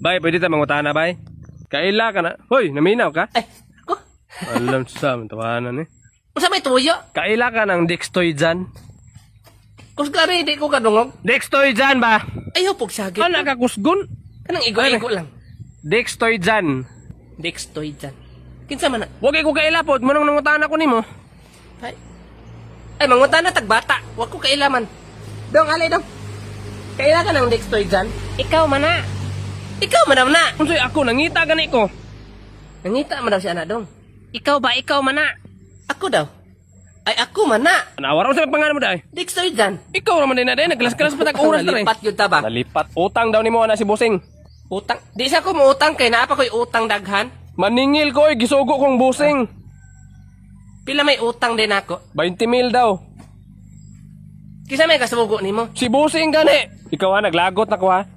Bay, pwede tayo mangutana, bay. Kaila ka na. Hoy, naminaw ka? Ay, ako? Alam sa tawanan eh. Unsa may tuyo? Kaila ka ng Dextoidan. Kus gari, di ko kadungog. Dextoidan ba? Ayaw pog sagit. Ano ka kusgon? Kanang igo-igo lang. Dextoidan. Dextoid dyan. Kinsa man na? Huwag ko kailapot. Manong nangutana ko nimo. Ay, mangunta na tagbata. Huwag ko kailaman. Dong, alay dong. Kaila ka ng Dextoid dyan? Ikaw mana. Ikaw, madam na. Unsoy ako, nangita gani ko. Nangita mo daw si anak dong. Ikaw ba? Ikaw mana. Ako daw. Ay, ako man na. Nawaraw sa pangalan mo dahil. Dextoid dyan. Ikaw naman din na din. Nagkalas-kalas pa tag-oras na rin. Nalipat yun ta ba? Nalipat. Utang daw ni mo na si Busing. Utang. Di sa ko mo utang kay naapa ko'y utang daghan. Maningil ko gisugo kong Busing. Pila may utang din ako. 20 mil daw. Kisa may kasugo ni mo. Si Busing gani. Ikaw ha, naglagot na ko ha.